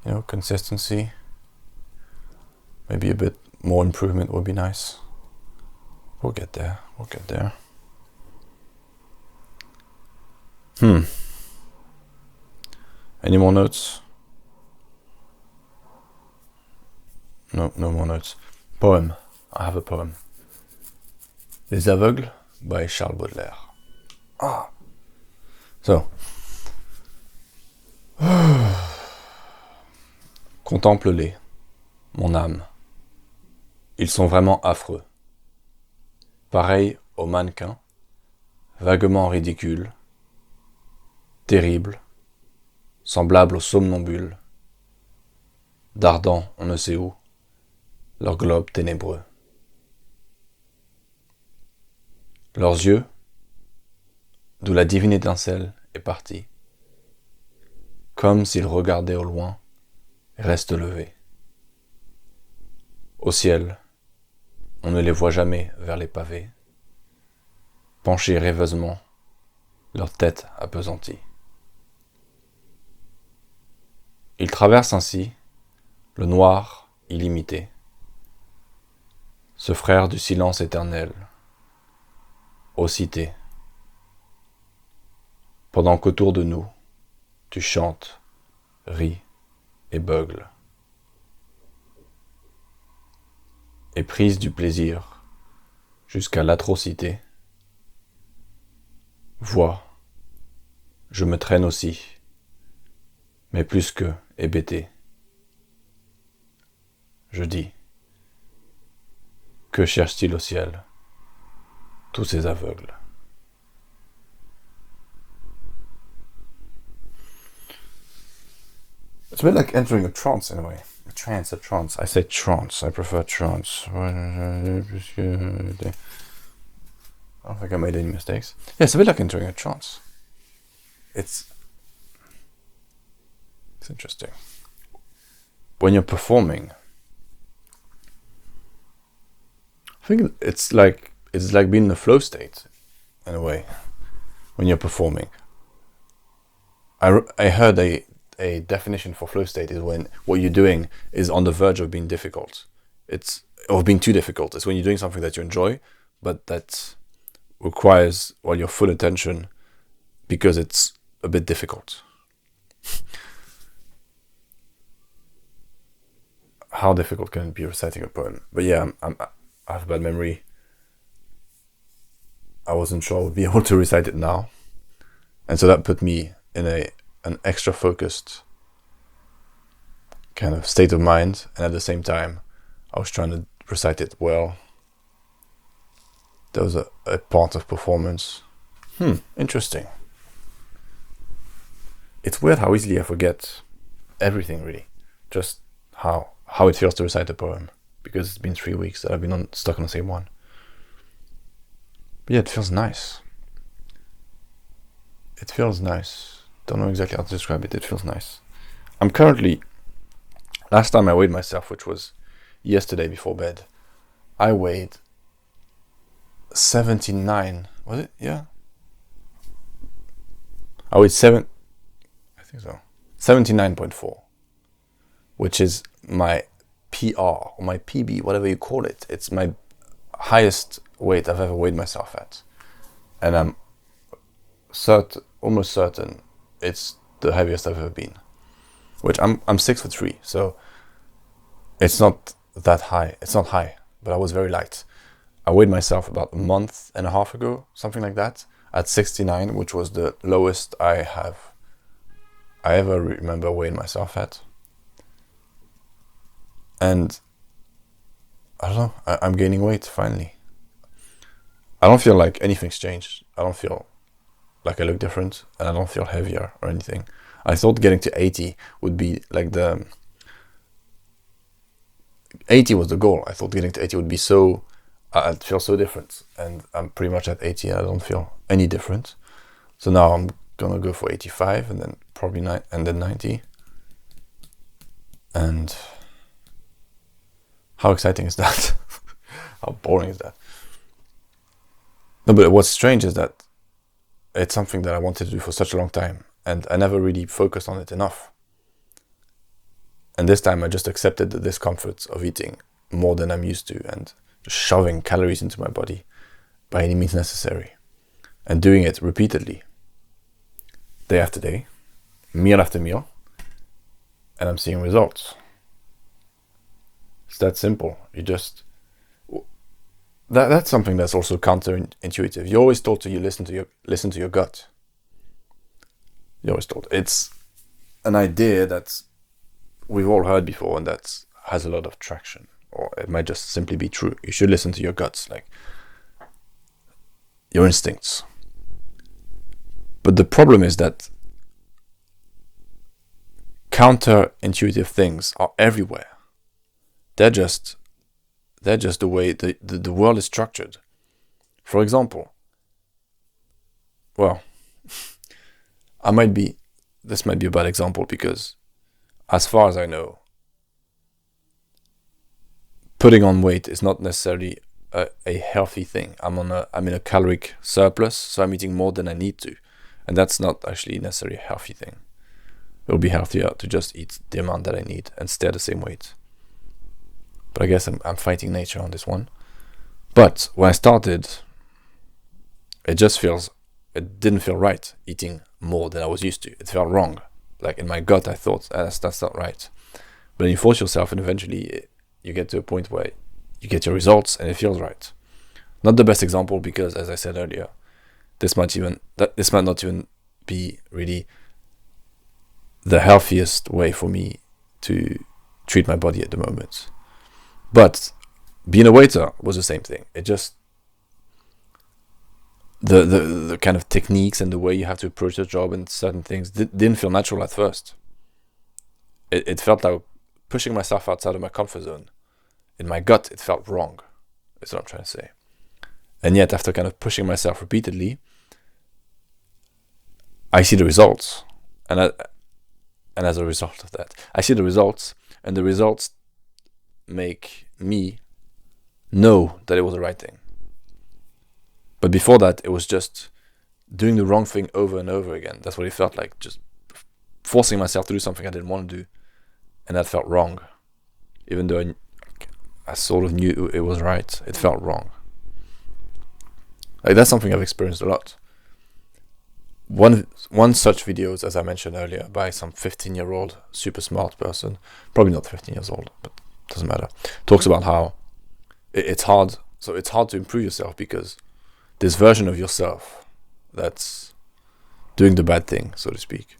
You know, consistency. Maybe a bit more improvement would be nice. We'll get there. Any more notes? No more notes. Poem. I have a poem. Les Aveugles by Charles Baudelaire. So. Contemple-les, mon âme. Ils sont vraiment affreux. Pareils aux mannequins, vaguement ridicules, terribles, semblables aux somnambules, dardant on ne sait où, leur globe ténébreux. Leurs yeux, d'où la divine étincelle est partie, comme s'ils regardaient au loin, restent levés. Au ciel, on ne les voit jamais vers les pavés, penchés rêveusement, leur tête appesantie. Ils traversent ainsi le noir illimité, ce frère du silence éternel, ô cité, pendant qu'autour de nous, tu chantes, ris et beugles. Et prise du plaisir jusqu'à l'atrocité, vois, je me traîne aussi, mais plus que hébété. Je dis, que cherchent-ils au ciel, tous ces aveugles? It's a bit like entering a trance in a way. A trance. I say trance. I prefer trance. I don't think I made any mistakes. Yeah, it's a bit like entering a trance. It's interesting. When you're performing, I think it's like being in a flow state, in a way. When you're performing, I heard a definition for flow state is when what you're doing is on the verge of being difficult. Or being too difficult. It's when you're doing something that you enjoy, but that requires your full attention because it's a bit difficult. How difficult can it be reciting a poem? But yeah, I have a bad memory. I wasn't sure I would be able to recite it now. And so that put me in an extra focused kind of state of mind, and at the same time I was trying to recite it well. There was a part of performance. Interesting. It's weird how easily I forget everything, really. Just how it feels to recite a poem, because it's been 3 weeks that I've been stuck on the same one. But yeah, it feels nice. Don't know exactly how to describe it. It feels nice. I'm currently, last time I weighed myself, which was yesterday before bed, I weighed 79. Was it? Yeah. I weighed 79.4, which is my PR or my PB, whatever you call it. It's my highest weight I've ever weighed myself at, and I'm almost certain it's the heaviest I've ever been. Which I'm 6'3", so it's not that high. It's not high, but I was very light. I weighed myself about a month and a half ago, something like that, at 69, which was the lowest I ever remember weighing myself at. And I don't know, I'm gaining weight finally. I don't feel like anything's changed. I don't feel like I look different, and I don't feel heavier or anything. I thought getting to 80 would be like 80 was the goal. I thought getting to 80 would be so, I'd feel so different, and I'm pretty much at 80. I don't feel any different. So now I'm gonna go for 85, and then probably 90. And how exciting is that? How boring is that? No, but what's strange is that it's something that I wanted to do for such a long time, and I never really focused on it enough. And this time I just accepted the discomfort of eating more than I'm used to and just shoving calories into my body by any means necessary, and doing it repeatedly, day after day, meal after meal, and I'm seeing results. It's that simple. You just that's something that's also counterintuitive. You're always told to listen to your gut. You're always told. It's an idea that we've all heard before, and that has a lot of traction, or it might just simply be true. You should listen to your guts, like your instincts. But the problem is that counterintuitive things are everywhere. They're just the way the world is structured. For example, well, this might be a bad example, because as far as I know, putting on weight is not necessarily a healthy thing. I'm in a caloric surplus, so I'm eating more than I need to, and that's not actually necessarily a healthy thing. It will be healthier to just eat the amount that I need and stay at the same weight. But I guess I'm fighting nature on this one. But when I started, it didn't feel right eating more than I was used to. It felt wrong. Like in my gut, I thought, that's not right. But then you force yourself, and eventually you get to a point where you get your results and it feels right. Not the best example, because as I said earlier, this might not even be really the healthiest way for me to treat my body at the moment. But being a waiter was the same thing. It just the kind of techniques and the way you have to approach the job and certain things didn't feel natural at first. It felt like pushing myself outside of my comfort zone. In my gut, it felt wrong. That's what I'm trying to say. And yet, after kind of pushing myself repeatedly, I see the results. And as a result of that, I see the results, and the results make me know that it was the right thing. But before that, it was just doing the wrong thing over and over again. That's what it felt like, just forcing myself to do something I didn't want to do, and that felt wrong. Even though I sort of knew it was right, it felt wrong. Like, that's something I've experienced a lot. One such video is, as I mentioned earlier, by some 15-year-old super smart person, probably not 15 years old, but doesn't matter, talks about how it's hard to improve yourself, because this version of yourself that's doing the bad thing, so to speak,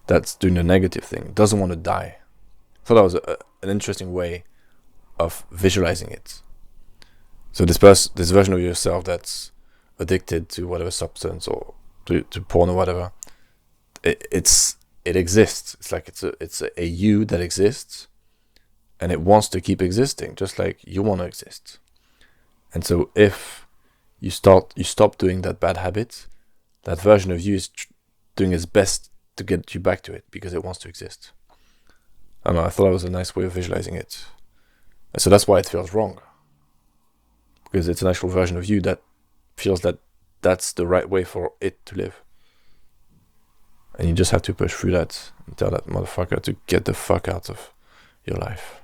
that's doing the negative thing, doesn't want to die. I thought that was an interesting way of visualizing it. So this version of yourself that's addicted to whatever substance, or to porn or whatever, it exists. It's like it's a you that exists, and it wants to keep existing, just like you want to exist. And so if you stop doing that bad habit, that version of you is doing its best to get you back to it, because it wants to exist. I don't know, I thought that was a nice way of visualizing it. And so that's why it feels wrong, because it's an actual version of you that feels that that's the right way for it to live. And you just have to push through that and tell that motherfucker to get the fuck out of your life.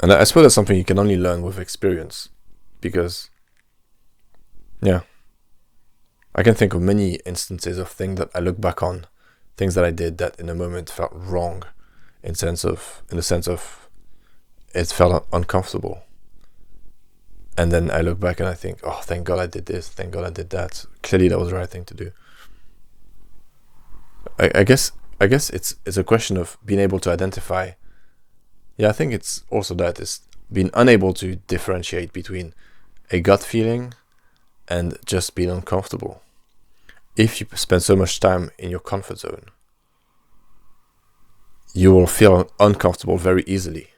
And I suppose that's something you can only learn with experience, because, yeah, I can think of many instances of things that I look back on, things that I did that in a moment felt wrong, in the sense of it felt uncomfortable. And then I look back and I think, oh, thank God I did this, thank God I did that. Clearly that was the right thing to do. I guess it's a question of being able to identify. Yeah, I think it's also that, is being unable to differentiate between a gut feeling and just being uncomfortable. If you spend so much time in your comfort zone, you will feel uncomfortable very easily.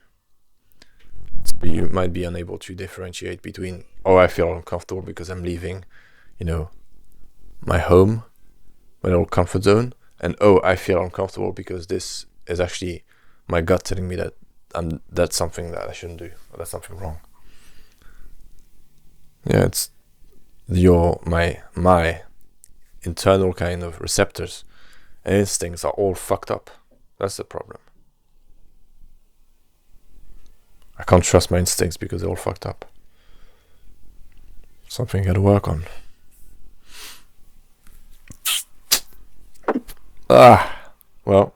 So you might be unable to differentiate between, oh, I feel uncomfortable because I'm leaving, my home, my little comfort zone, and oh, I feel uncomfortable because this is actually my gut telling me that that's something that I shouldn't do, or that's something wrong. Yeah, my internal kind of receptors and instincts are all fucked up. That's the problem. I can't trust my instincts because they're all fucked up. Something I gotta work on. Well,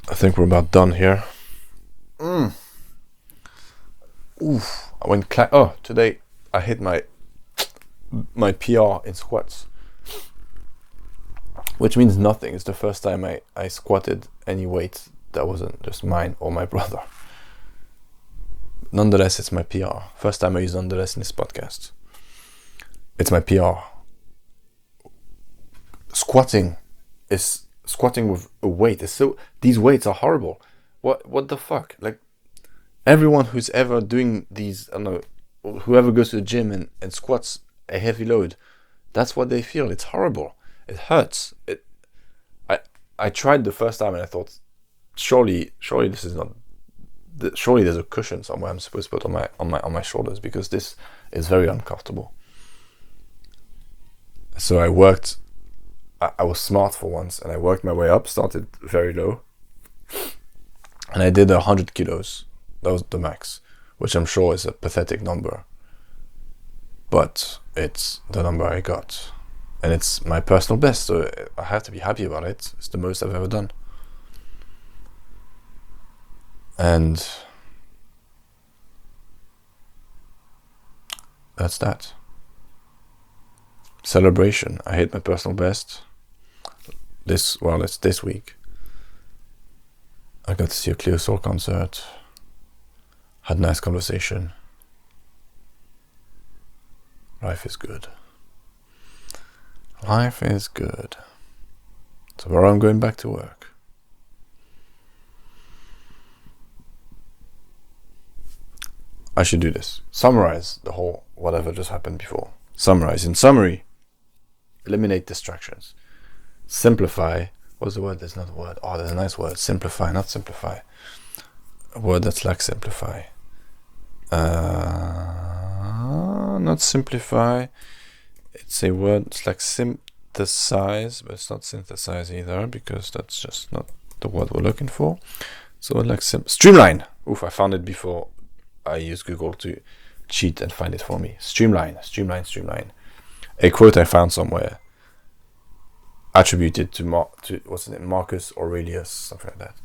I think we're about done here. Oof. I went today I hit my PR in squats, which means nothing. It's the first time I squatted any weight that wasn't just mine or my brother. Nonetheless, it's my PR. First time I use nonetheless in this podcast. It's my PR. Squatting with a weight. These weights are horrible. What the fuck? Like, everyone who's ever doing these, I don't know, whoever goes to the gym and squats a heavy load, that's what they feel. It's horrible. It hurts. I tried the first time and I thought, surely this is not. Surely there's a cushion somewhere I'm supposed to put on my shoulders, because this is very uncomfortable. So I worked. I was smart for once, and I worked my way up. Started very low, and I did 100 kilos. That was the max, which I'm sure is a pathetic number, but it's the number I got, and it's my personal best. So I have to be happy about it. It's the most I've ever done. And that's that. Celebration. I hit my personal best. It's this week. I got to see a Cleo Soul concert. Had a nice conversation. Life is good. Life is good. Tomorrow I'm going back to work. I should do this. Summarize the whole whatever just happened before. Summarize. In summary, eliminate distractions. Simplify. What's the word? There's not a word. Oh, there's a nice word. Simplify, not simplify. A word that's like simplify. Not simplify. It's a word. It's like synthesize, but it's not synthesize either, because that's just not the word we're looking for. So like streamline. Oof, I found it before I used Google to cheat and find it for me. Streamline. A quote I found somewhere, attributed to what's his name, Marcus Aurelius, something like that.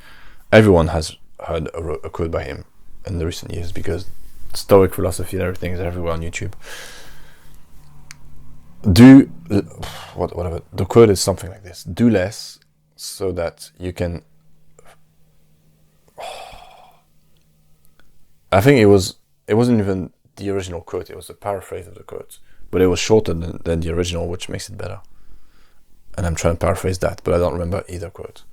Everyone has heard a quote by him in the recent years, because Stoic philosophy and everything is everywhere on YouTube. Whatever. The quote is something like this: do less so that you can. I think it wasn't even the original quote, it was a paraphrase of the quote, but it was shorter than the original, which makes it better. And I'm trying to paraphrase that, but I don't remember either quote.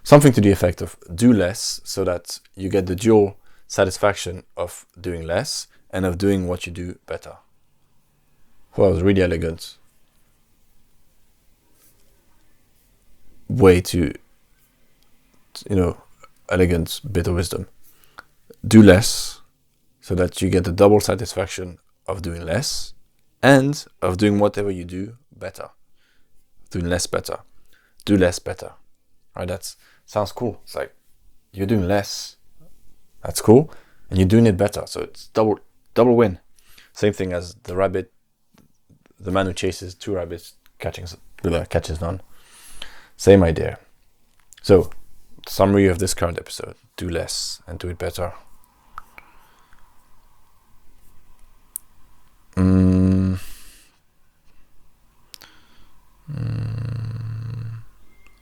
Something to the effect of do less so that you get the dual satisfaction of doing less and of doing what you do better. Well, it was really elegant. Way to, elegant bit of wisdom. Do less so that you get the double satisfaction of doing less and of doing whatever you do better. Doing less better. Do less better. Right? That sounds cool. It's like you're doing less. That's cool. And you're doing it better. So it's double win. Same thing as the rabbit, the man who chases two rabbits catches none. Same idea. So, summary of this current episode: do less and do it better.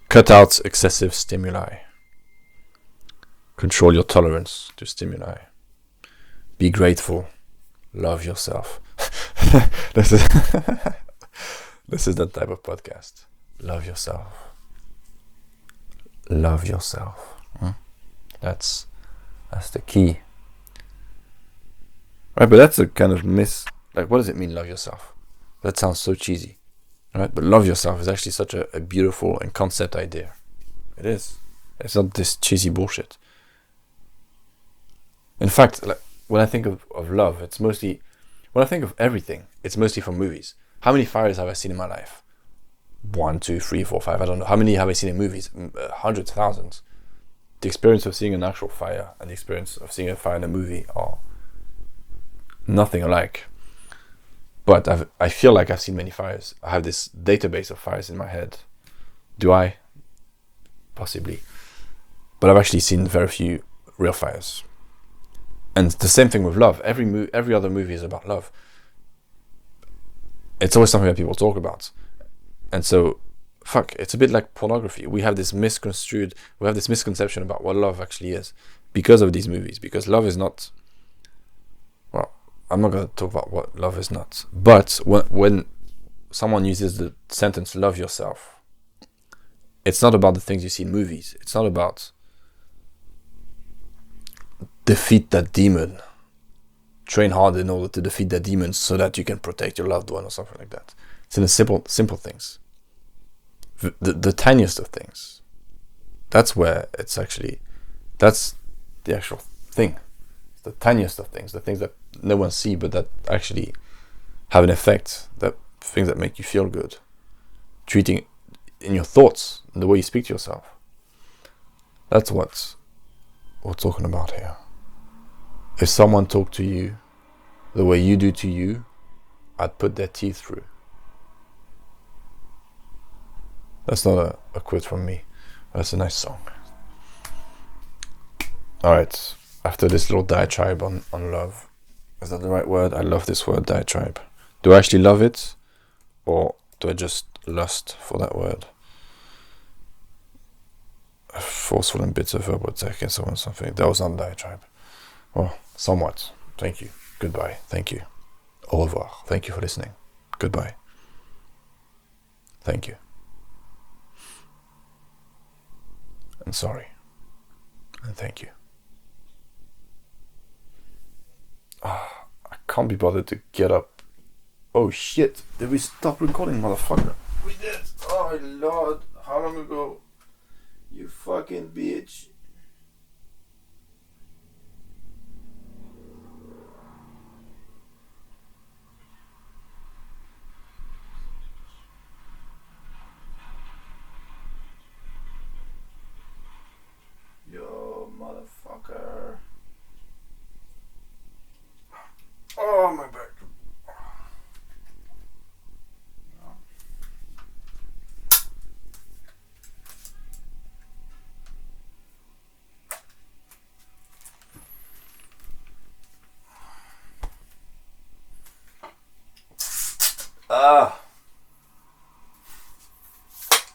Cut out excessive stimuli. Control your tolerance to stimuli. Be grateful. Love yourself. This is that type of podcast. Love yourself. Love yourself. That's the key. Right, but that's a kind of like, what does it mean, love yourself? That sounds so cheesy. Right? But love yourself is actually such a beautiful and concept idea. It is. It's not this cheesy bullshit. In fact, like, when I think of love, it's mostly when I think of everything, it's mostly from movies. How many fires have I seen in my life? 1, 2, 3, 4, 5. I don't know. How many have I seen in movies? Hundreds, thousands. The experience of seeing an actual fire and the experience of seeing a fire in a movie are nothing alike. But I feel like I've seen many fires. I have this database of fires in my head. Do I? Possibly. But I've actually seen very few real fires. And the same thing with love. Every other movie is about love. It's always something that people talk about. And so, it's a bit like pornography. We have this misconception about what love actually is because of these movies. Because love is not, well, I'm not going to talk about what love is not. But when someone uses the sentence, love yourself, it's not about the things you see in movies. It's not about defeat that demon. Train hard in order to defeat that demon so that you can protect your loved one or something like that. It's in the simple things. The tiniest of things. That's where that's the actual thing. It's the tiniest of things, the things that no one sees but that actually have an effect, that things that make you feel good. Treating in your thoughts, in the way you speak to yourself. That's what we're talking about here. If someone talked to you the way you do to you, I'd put their teeth through. That's not a quote from me. That's a nice song. Alright, after this little diatribe on love, is that the right word? I love this word, diatribe. Do I actually love it? Or do I just lust for that word? Forceful and bitter verbal attack and so on, something. That was not a diatribe. Well, somewhat. Thank you. Goodbye. Thank you. Au revoir. Thank you for listening. Goodbye. Thank you. And sorry. And thank you. I can't be bothered to get up. Oh shit. Did we stop recording, motherfucker? We did. Oh Lord. How long ago? You fucking bitch. Yo, motherfucker. Oh, my back.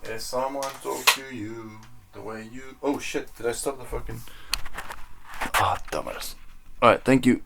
If someone talk to you the way you... Oh shit, did I stop the fucking... Ah, dumbass. Alright, thank you.